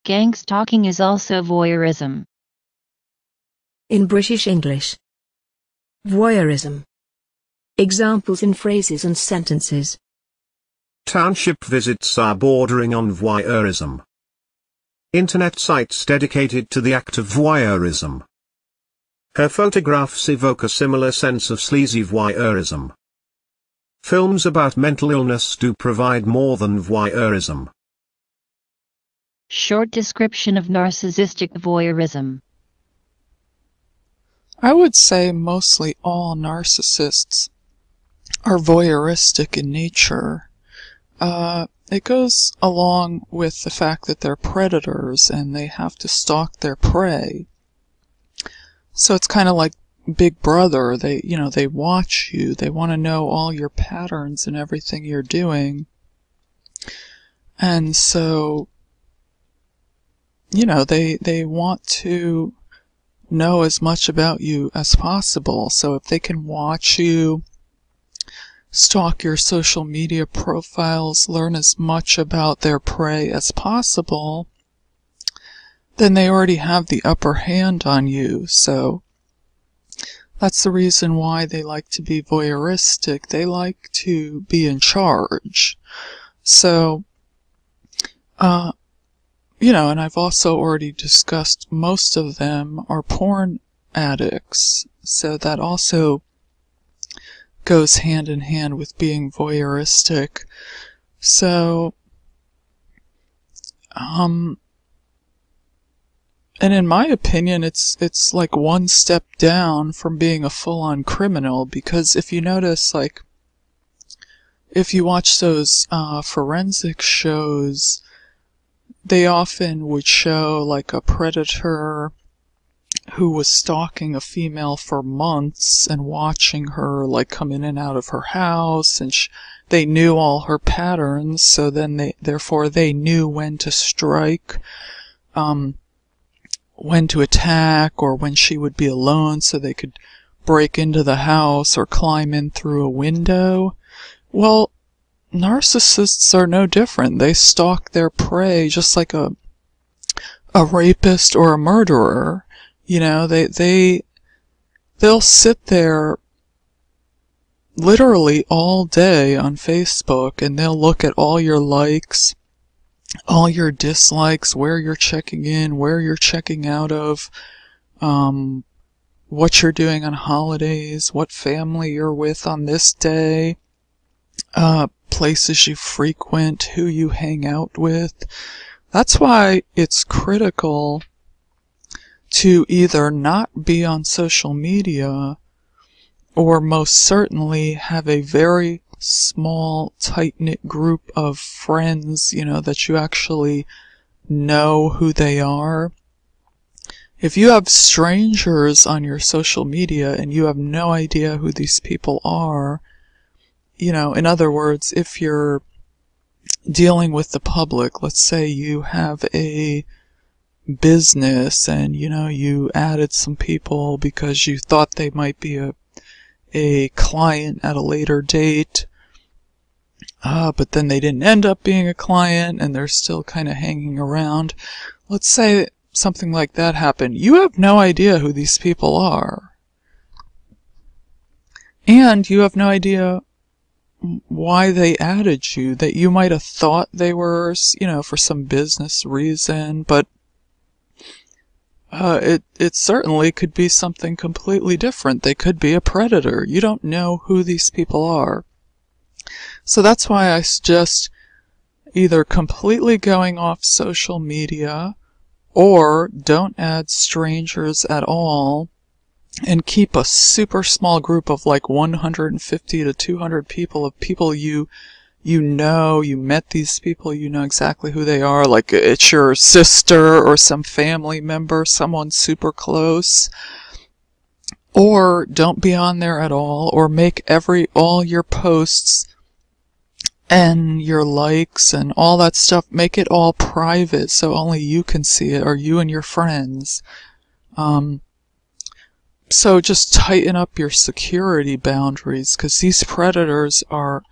GangStalking is also voyeurism. In British English. Voyeurism. Examples in phrases and sentences. Township visits are bordering on voyeurism. Internet sites dedicated to the act of voyeurism. Her photographs evoke a similar sense of sleazy voyeurism. Films about mental illness do provide more than voyeurism. Short description of narcissistic voyeurism. I would say mostly all narcissists are voyeuristic in nature. It goes along with the fact that they're predators and they have to stalk their prey. So it's kind of like Big Brother. They watch you. They want to know all your patterns and everything you're doing. And so, they want to know as much about you as possible. So if they can watch you, stalk your social media profiles, learn as much about their prey as possible, then they already have the upper hand on you. So that's the reason why they like to be voyeuristic. They like to be in charge. So, and I've also already discussed most of them are porn addicts. So that also goes hand in hand with being voyeuristic. So, and in my opinion, it's like one step down from being a full-on criminal, because if you notice, like, if you watch those forensic shows, they often would show like a predator who was stalking a female for months and watching her like come in and out of her house, and they knew all her patterns, so then therefore they knew when to strike, when to attack, or when she would be alone so they could break into the house or climb in through a window. Well, narcissists are no different. They stalk their prey just like a rapist or a murderer. They'll sit there literally all day on Facebook and they'll look at all your likes, all your dislikes, where you're checking in, where you're checking out of, what you're doing on holidays, what family you're with on this day, places you frequent, who you hang out with. That's why it's critical to either not be on social media or most certainly have a very small, tight-knit group of friends, that you actually know who they are. If you have strangers on your social media and you have no idea who these people are, in other words, if you're dealing with the public, let's say you have a business and, you added some people because you thought they might be a client at a later date, but then they didn't end up being a client and they're still kind of hanging around. Let's say something like that happened. You have no idea who these people are. And you have no idea why they added you, that you might have thought they were, for some business reason, but it certainly could be something completely different. They could be a predator. You don't know who these people are. So that's why I suggest either completely going off social media or don't add strangers at all and keep a super small group of like 150 to 200 people of people you met these people, you know exactly who they are, like it's your sister or some family member, someone super close. Or don't be on there at all, or make all your posts and your likes and all that stuff, make it all private so only you can see it, or you and your friends. So just tighten up your security boundaries, because these predators are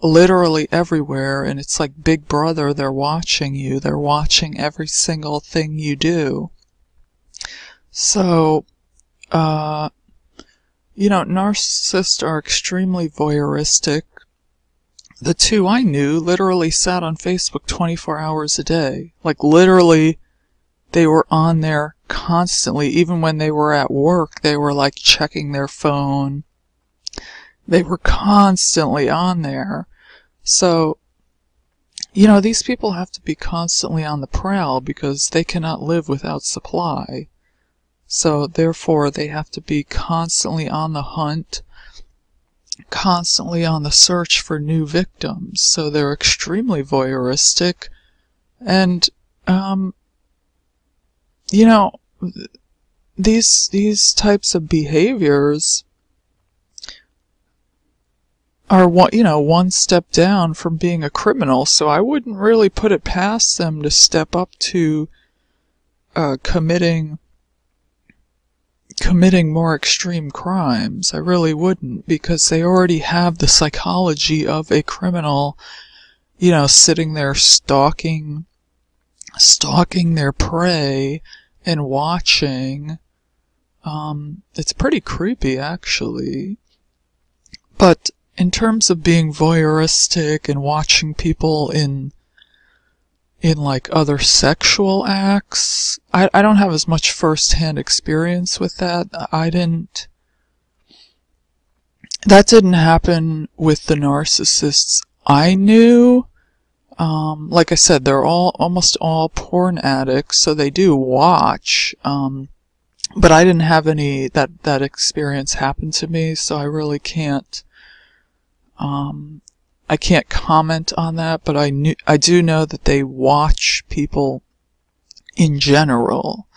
literally everywhere, and it's like Big Brother. They're watching you. They're watching every single thing you do. So, narcissists are extremely voyeuristic. The two I knew literally sat on Facebook 24 hours a day. Like, literally, they were on there constantly. Even when they were at work, they were, like, checking their phone. They were constantly on there. So, these people have to be constantly on the prowl because they cannot live without supply. So, therefore, they have to be constantly on the hunt, constantly on the search for new victims. So they're extremely voyeuristic. And, these types of behaviors are one step down from being a criminal, so I wouldn't really put it past them to step up to committing more extreme crimes. I really wouldn't, because they already have the psychology of a criminal, sitting there stalking their prey and watching. It's pretty creepy, actually. But in terms of being voyeuristic and watching people in like other sexual acts, I don't have as much first-hand experience with that. That didn't happen with the narcissists I knew. Like I said, they're almost all porn addicts, so they do watch. But I didn't have any that experience happen to me, so I really can't. I can't comment on that, but I do know that they watch people in general.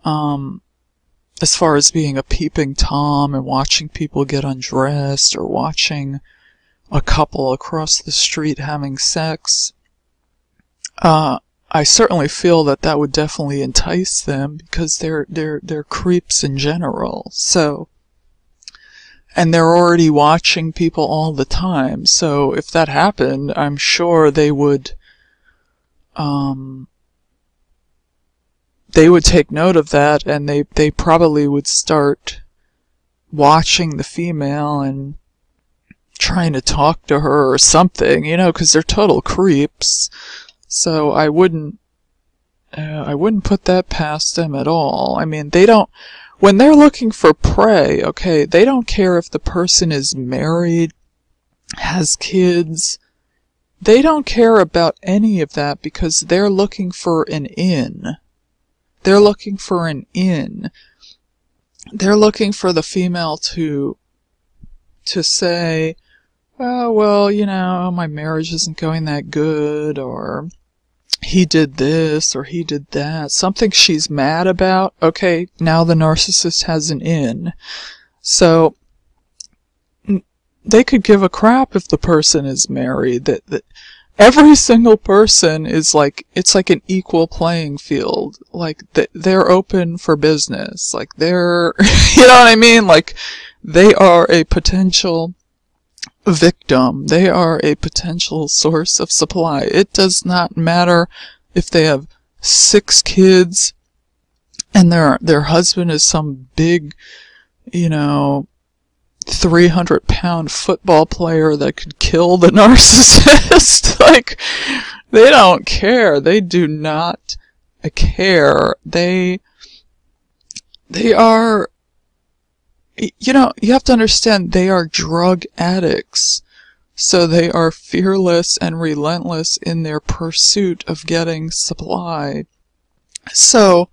As far as being a peeping Tom and watching people get undressed or watching a couple across the street having sex, I certainly feel that would definitely entice them because they're creeps in general. So, and they're already watching people all the time. So if that happened, I'm sure they would take note of that, and they probably would start watching the female and trying to talk to her or something, because they're total creeps. So I wouldn't put that past them at all. I mean, when they're looking for prey, okay, they don't care if the person is married, has kids. They don't care about any of that because they're looking for an in. They're looking for an in. They're looking for the female to say, oh, well, my marriage isn't going that good, or he did this, or he did that. Something she's mad about. Okay, now the narcissist has an in. So, they could give a crap if the person is married. That every single person is it's like an equal playing field. Like, they're open for business. Like, they're, you know what I mean? Like, they are a potential victim. They are a potential source of supply. It does not matter if they have 6 kids and their husband is some big, 300-pound football player that could kill the narcissist. Like, they don't care. They do not care. They are, you have to understand, they are drug addicts. So they are fearless and relentless in their pursuit of getting supply. So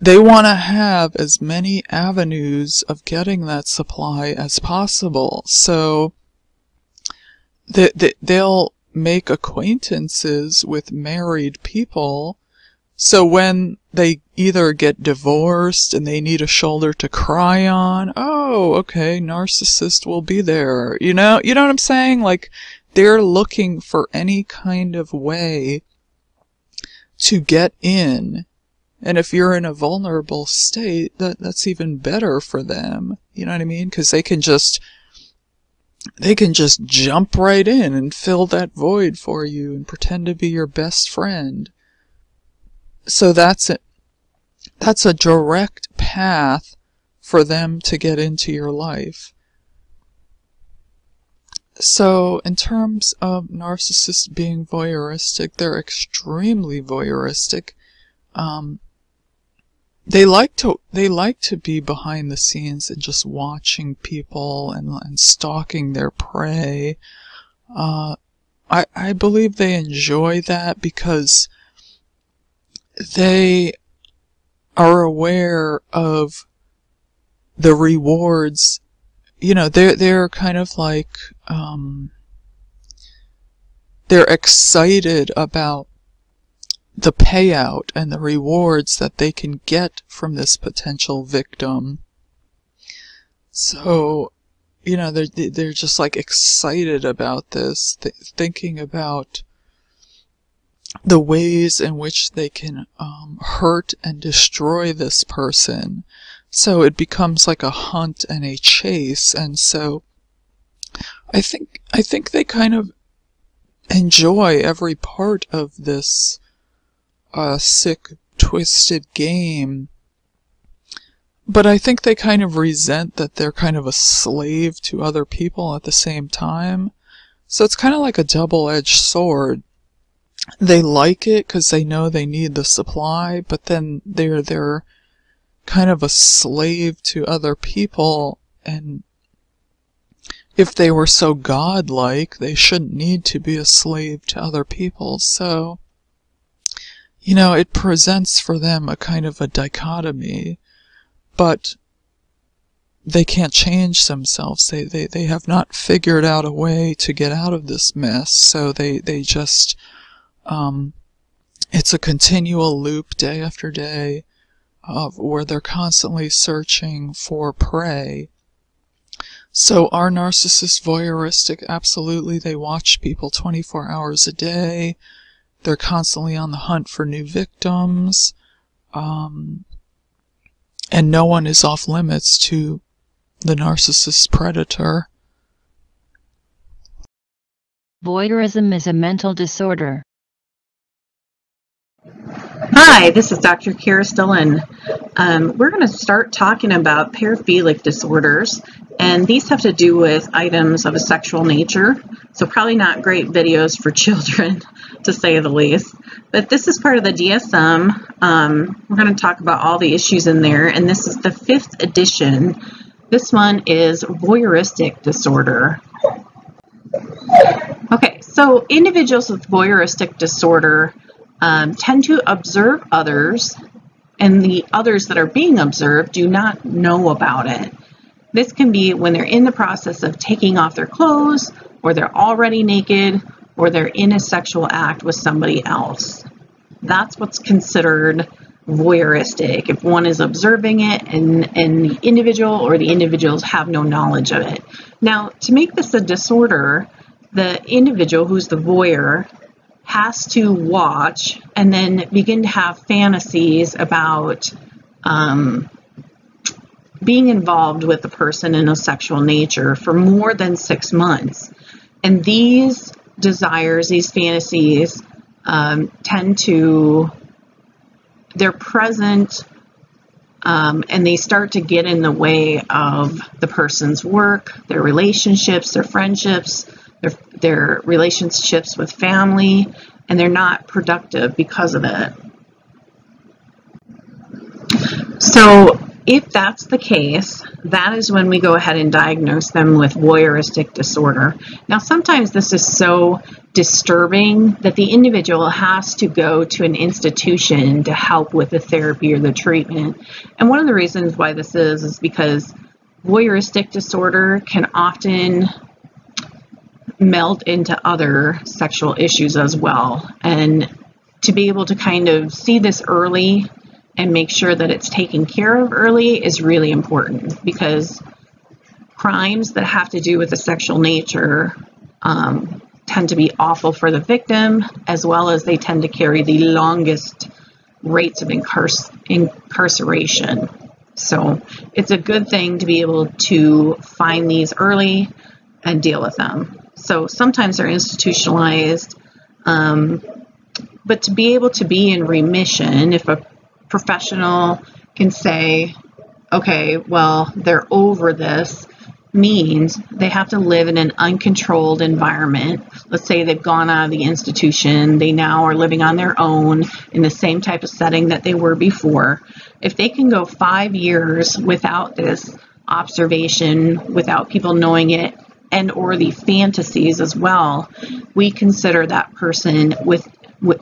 they want to have as many avenues of getting that supply as possible. So they'll make acquaintances with married people. So when they either get divorced and they need a shoulder to cry on, oh, okay, narcissist will be there. You know what I'm saying? Like, they're looking for any kind of way to get in. And if you're in a vulnerable state, that's even better for them. You know what I mean? Because they can just they can just jump right in and fill that void for you and pretend to be your best friend. So that's it. That's a direct path for them to get into your life. So, in terms of narcissists being voyeuristic, they're extremely voyeuristic. They like to be behind the scenes and just watching people and stalking their prey. I believe they enjoy that because they are aware of the rewards. You know, they're kind of like, they're excited about the payout and the rewards that they can get from this potential victim. So, you know, they're just like excited about this, thinking about the ways in which they can hurt and destroy this person. So it becomes like a hunt and a chase, and so I think they kind of enjoy every part of this sick, twisted game. But I think they kind of resent that they're kind of a slave to other people at the same time. So it's kind of like a double-edged sword. They like it because they know they need the supply, but then they're kind of a slave to other people, and if they were so godlike, they shouldn't need to be a slave to other people. So, you know, it presents for them a kind of a dichotomy, but they can't change themselves. They have not figured out a way to get out of this mess, so they just, it's a continual loop day after day of where they're constantly searching for prey. So are narcissists voyeuristic? Absolutely. They watch people 24 hours a day. They're constantly on the hunt for new victims. And no one is off limits to the narcissist predator. Voyeurism is a mental disorder. Hi, this is Dr. Kira Stillen. We're going to start talking about paraphilic disorders, and these have to do with items of a sexual nature, so probably not great videos for children, to say the least. But this is part of the DSM. We're going to talk about all the issues in there, and this is the 5th edition. This one is voyeuristic disorder. Okay, so individuals with voyeuristic disorder tend to observe others, and the others that are being observed do not know about it. This can be when they're in the process of taking off their clothes, or they're already naked, or they're in a sexual act with somebody else. That's what's considered voyeuristic, if one is observing it and the individual or the individuals have no knowledge of it. Now, to make this a disorder, the individual who's the voyeur has to watch and then begin to have fantasies about being involved with the person in a sexual nature for more than 6 months. And these desires, these fantasies, they're present, and they start to get in the way of the person's work, their relationships, their friendships, their relationships with family, and they're not productive because of it. So if that's the case, that is when we go ahead and diagnose them with voyeuristic disorder. Now, sometimes this is so disturbing that the individual has to go to an institution to help with the therapy or the treatment. And one of the reasons why this is because voyeuristic disorder can often meld into other sexual issues as well. And to be able to kind of see this early and make sure that it's taken care of early is really important, because crimes that have to do with the sexual nature tend to be awful for the victim, as well as they tend to carry the longest rates of incarceration. So it's a good thing to be able to find these early and deal with them. So sometimes they're institutionalized, but to be able to be in remission, if a professional can say, okay, well, they're over this, means they have to live in an uncontrolled environment. Let's say they've gone out of the institution, they now are living on their own in the same type of setting that they were before. If they can go 5 years without this observation, without people knowing it, and or the fantasies as well, we consider that person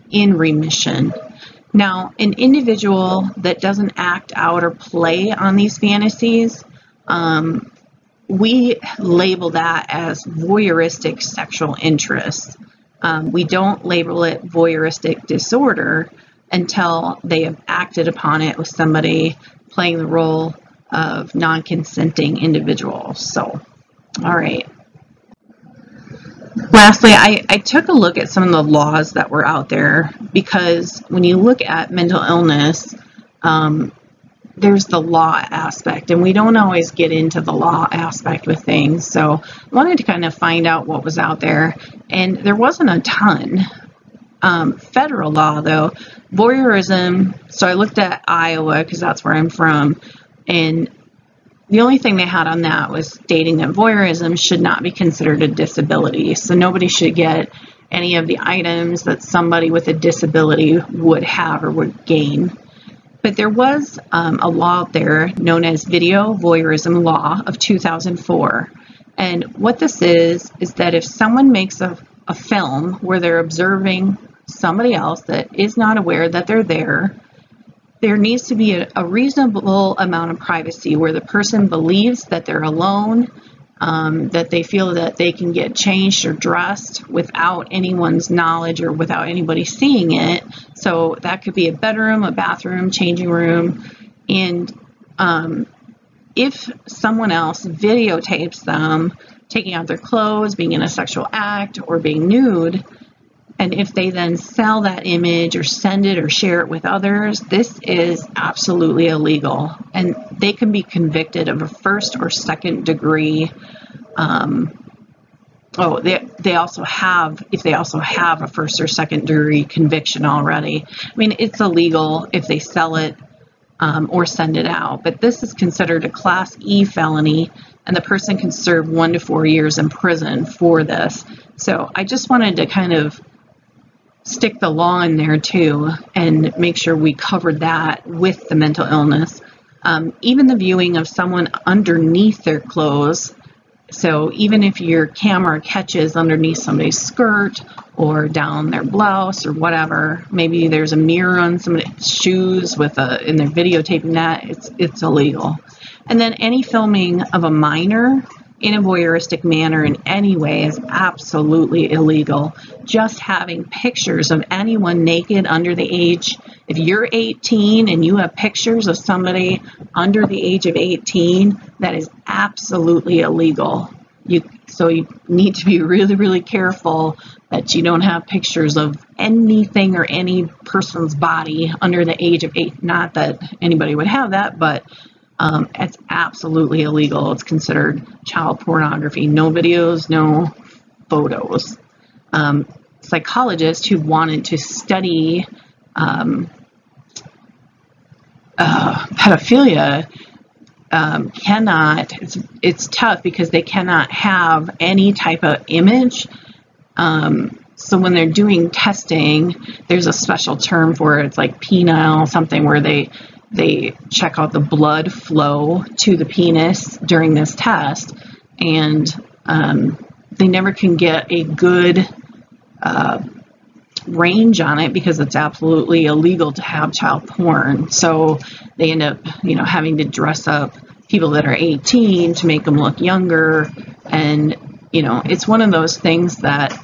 in remission. Now, an individual that doesn't act out or play on these fantasies, we label that as voyeuristic sexual interest. We don't label it voyeuristic disorder until they have acted upon it with somebody playing the role of non-consenting individuals. So, all right. Lastly, I took a look at some of the laws that were out there, because when you look at mental illness, there's the law aspect, and we don't always get into the law aspect with things. So I wanted to kind of find out what was out there, and there wasn't a ton. Federal law, though, voyeurism, so I looked at Iowa because that's where I'm from, and the only thing they had on that was stating that voyeurism should not be considered a disability. So nobody should get any of the items that somebody with a disability would have or would gain. But there was a law out there known as Video Voyeurism Law of 2004. And what this is that if someone makes a film where they're observing somebody else that is not aware that they're there needs to be a reasonable amount of privacy where the person believes that they're alone, that they feel that they can get changed or dressed without anyone's knowledge or without anybody seeing it. So that could be a bedroom, a bathroom, changing room. And if someone else videotapes them taking out their clothes, being in a sexual act, or being nude, and if they then sell that image or send it or share it with others, this is absolutely illegal. And they can be convicted of a first or second degree. They also have a first or second degree conviction already. I mean, it's illegal if they sell it or send it out. But this is considered a Class E felony, and the person can serve 1 to 4 years in prison for this. So I just wanted to kind of stick the law in there too and make sure we covered that with the mental illness. Even the viewing of someone underneath their clothes. So even if your camera catches underneath somebody's skirt or down their blouse or whatever, maybe there's a mirror on somebody's shoes and they're videotaping that, it's illegal. And then any filming of a minor in a voyeuristic manner in any way is absolutely illegal. Just having pictures of anyone naked under the age, if you're 18 and you have pictures of somebody under the age of 18, that is absolutely illegal. So you need to be really, really careful that you don't have pictures of anything or any person's body under the age of 8. Not that anybody would have that, but it's absolutely illegal. It's considered child pornography. No videos, no photos. Psychologists who wanted to study pedophilia cannot. It's tough because they cannot have any type of image. So when they're doing testing, there's a special term for it. It's like penile something, where they check out the blood flow to the penis during this test, and they never can get a good range on it because it's absolutely illegal to have child porn. So they end up, having to dress up people that are 18 to make them look younger. And, it's one of those things that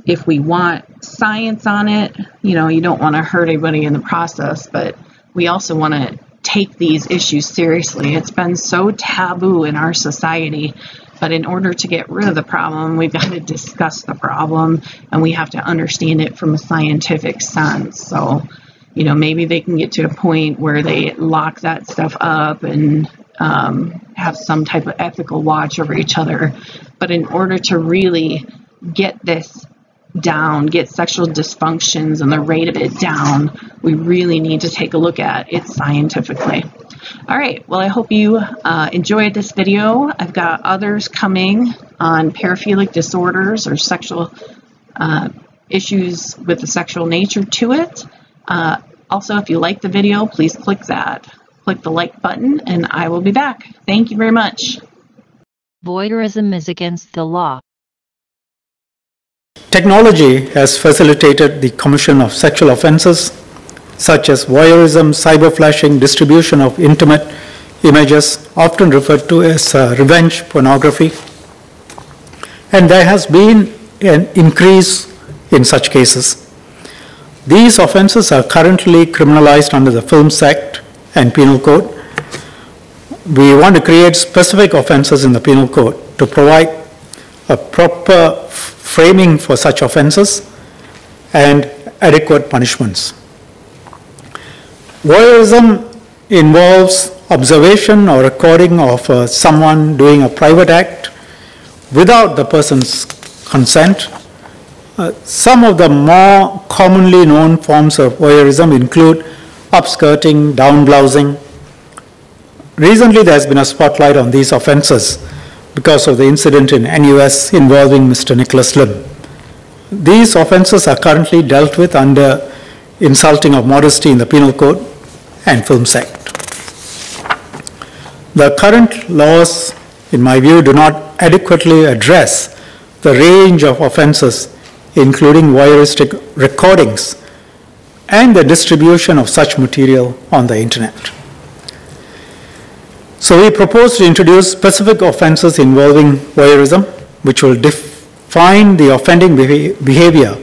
if we want science on it, you don't want to hurt anybody in the process, but we also want to take these issues seriously. It's been so taboo in our society, but in order to get rid of the problem, we've got to discuss the problem, and we have to understand it from a scientific sense. So, maybe they can get to a point where they lock that stuff up and have some type of ethical watch over each other. But in order to really get this down, get sexual dysfunctions and the rate of it down, we really need to take a look at it scientifically. All right, well, I hope you enjoyed this video. I've got others coming on paraphilic disorders or sexual issues with the sexual nature to it. Also, if you like the video, please click the like button, and I will be back. Thank you very much. Voyeurism is against the law. Technology has facilitated the commission of sexual offenses such as voyeurism, cyberflashing, distribution of intimate images, often referred to as revenge pornography. And there has been an increase in such cases. These offenses are currently criminalized under the Films Act and Penal Code. We want to create specific offenses in the Penal Code to provide a proper framing for such offenses and adequate punishments. Voyeurism involves observation or recording of someone doing a private act without the person's consent. Some of the more commonly known forms of voyeurism include upskirting, downblousing. Recently, there has been a spotlight on these offenses because of the incident in NUS involving Mr. Nicholas Lim. These offenses are currently dealt with under insulting of modesty in the Penal Code and Films Act. The current laws, in my view, do not adequately address the range of offenses, including voyeuristic recordings and the distribution of such material on the internet. So we propose to introduce specific offenses involving voyeurism, which will define the offending behavior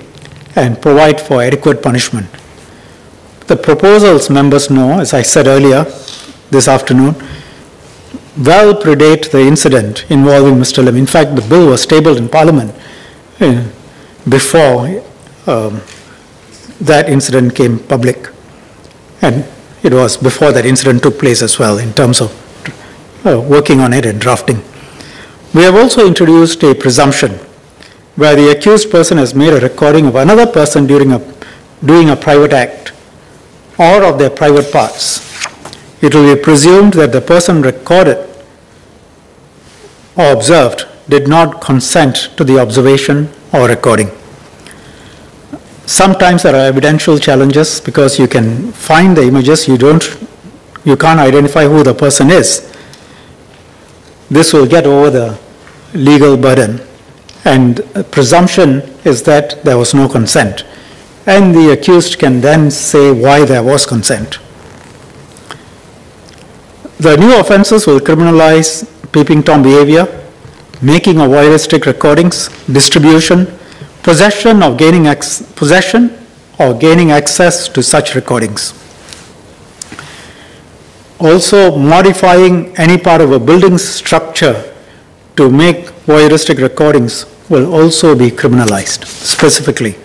and provide for adequate punishment. The proposals, members know, as I said earlier this afternoon, well predate the incident involving Mr. Lim. In fact, the bill was tabled in Parliament before that incident came public. And it was before that incident took place as well in terms of working on it and drafting. We have also introduced a presumption where the accused person has made a recording of another person doing a private act or of their private parts. It will be presumed that the person recorded or observed did not consent to the observation or recording. Sometimes there are evidential challenges because you can find the images, you can't identify who the person is. This will get over the legal burden, and presumption is that there was no consent, and the accused can then say why there was consent. The new offenses will criminalize peeping Tom behavior, making of voyeuristic recordings, distribution, possession or gaining access to such recordings. Also, modifying any part of a building structure to make voyeuristic recordings will also be criminalized specifically.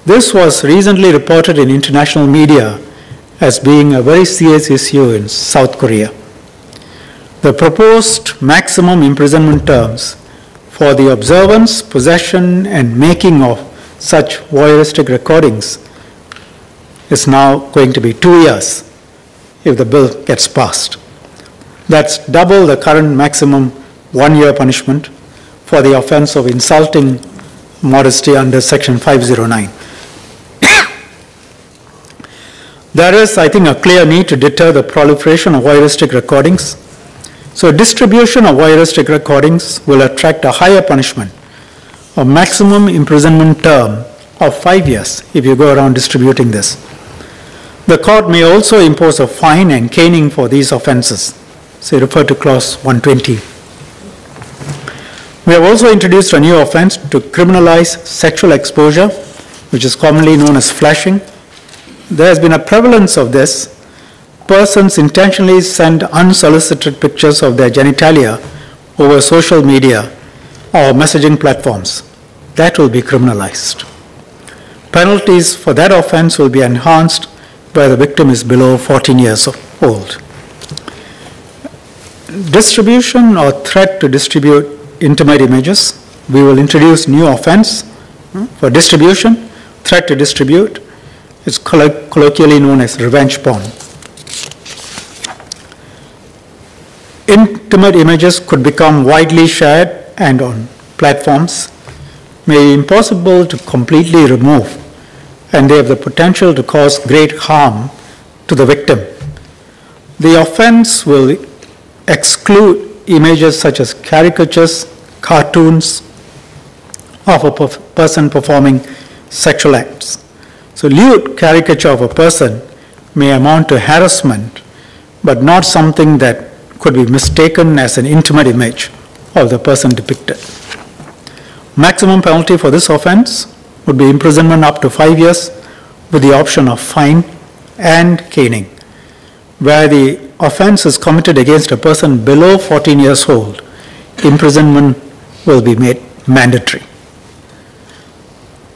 This was recently reported in international media as being a very serious issue in South Korea. The proposed maximum imprisonment terms for the observance, possession, and making of such voyeuristic recordings is now going to be 2 years if the bill gets passed. That's double the current maximum 1 year punishment for the offense of insulting modesty under Section 509. There is, I think, a clear need to deter the proliferation of voyeuristic recordings. So distribution of voyeuristic recordings will attract a higher punishment, a maximum imprisonment term of 5 years if you go around distributing this. The court may also impose a fine and caning for these offenses. So refer to clause 120. We have also introduced a new offense to criminalize sexual exposure, which is commonly known as flashing. There has been a prevalence of this. Persons intentionally send unsolicited pictures of their genitalia over social media or messaging platforms. That will be criminalized. Penalties for that offense will be enhanced where the victim is below 14 years old. distribution or threat to distribute intimate images. We will introduce new offense for distribution, threat to distribute. It's colloquially known as revenge porn. Intimate images could become widely shared and on platforms may be impossible to completely remove, and they have the potential to cause great harm to the victim. The offense will exclude images such as caricatures, cartoons of a person performing sexual acts. So lewd caricature of a person may amount to harassment, but not something that could be mistaken as an intimate image of the person depicted. Maximum penalty for this offense would be imprisonment up to 5 years with the option of fine and caning. Where the offense is committed against a person below 14 years old, imprisonment will be made mandatory.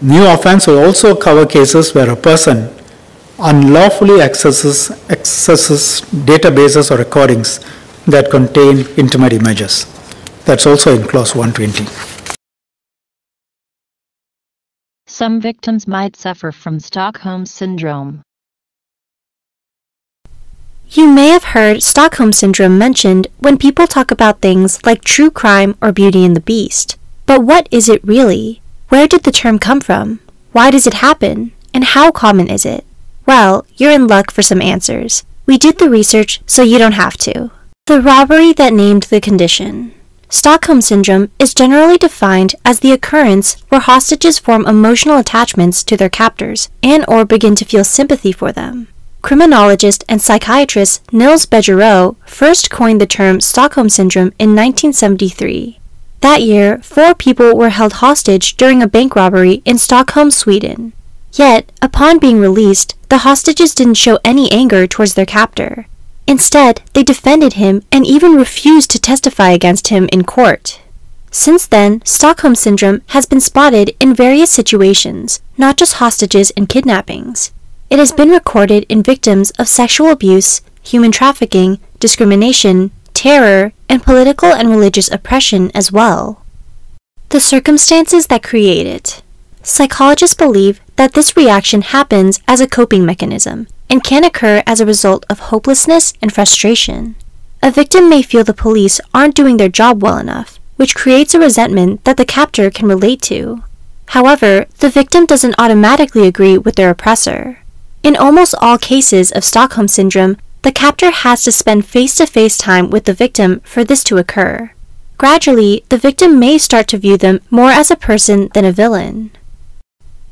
New offense will also cover cases where a person unlawfully accesses databases or recordings that contain intimate images. That's also in clause 120. Some victims might suffer from Stockholm Syndrome. You may have heard Stockholm Syndrome mentioned when people talk about things like true crime or Beauty and the Beast. But what is it really? Where did the term come from? Why does it happen? And how common is it? Well, you're in luck for some answers. We did the research so you don't have to. The robbery that named the condition. Stockholm Syndrome is generally defined as the occurrence where hostages form emotional attachments to their captors and/or begin to feel sympathy for them. Criminologist and psychiatrist Nils Bejerot first coined the term Stockholm Syndrome in 1973. That year, 4 people were held hostage during a bank robbery in Stockholm, Sweden. Yet, upon being released, the hostages didn't show any anger towards their captor. Instead, they defended him and even refused to testify against him in court. Since then, Stockholm Syndrome has been spotted in various situations, not just hostages and kidnappings. It has been recorded in victims of sexual abuse, human trafficking, discrimination, terror, and political and religious oppression as well. The circumstances that create it. Psychologists believe that this reaction happens as a coping mechanism and can occur as a result of hopelessness and frustration. A victim may feel the police aren't doing their job well enough, which creates a resentment that the captor can relate to. However, the victim doesn't automatically agree with their oppressor. In almost all cases of Stockholm Syndrome, the captor has to spend face-to-face time with the victim for this to occur. Gradually, the victim may start to view them more as a person than a villain.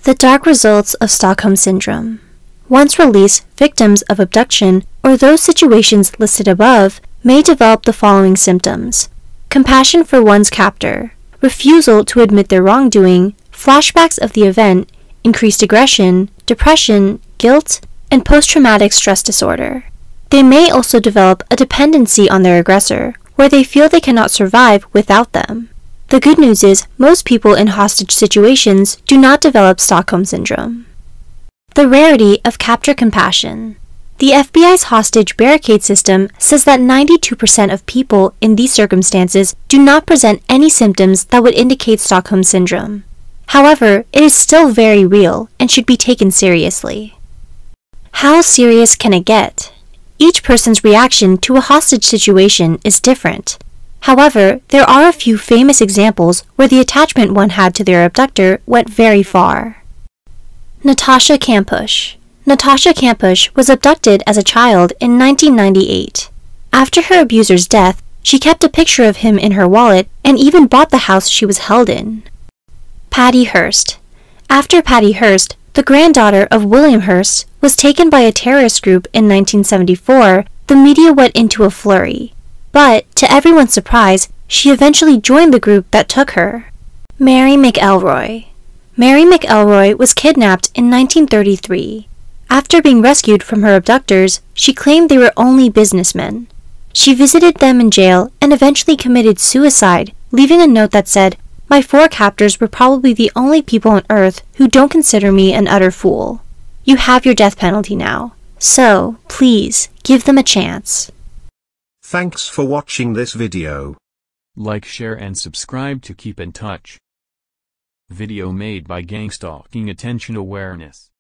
The dark results of Stockholm Syndrome. Once released, victims of abduction, or those situations listed above, may develop the following symptoms: compassion for one's captor, refusal to admit their wrongdoing, flashbacks of the event, increased aggression, depression, guilt, and post-traumatic stress disorder. They may also develop a dependency on their aggressor, where they feel they cannot survive without them. The good news is most people in hostage situations do not develop Stockholm Syndrome. The rarity of captor compassion. The FBI's hostage barricade system says that 92% of people in these circumstances do not present any symptoms that would indicate Stockholm Syndrome. However, it is still very real and should be taken seriously. How serious can it get? Each person's reaction to a hostage situation is different. However, there are a few famous examples where the attachment one had to their abductor went very far. Natasha Kampusch. Natasha Kampusch was abducted as a child in 1998. After her abuser's death, she kept a picture of him in her wallet and even bought the house she was held in. Patty Hearst. After Patty Hearst, the granddaughter of William Hearst, was taken by a terrorist group in 1974, the media went into a flurry. But, to everyone's surprise, she eventually joined the group that took her. Mary McElroy. Mary McElroy was kidnapped in 1933. After being rescued from her abductors, she claimed they were only businessmen. She visited them in jail and eventually committed suicide, leaving a note that said, "My 4 captors were probably the only people on earth who don't consider me an utter fool. You have your death penalty now, so please give them a chance." Thanks for watching this video. Like, share and subscribe to keep in touch. Video made by GangStalking Attention Awareness.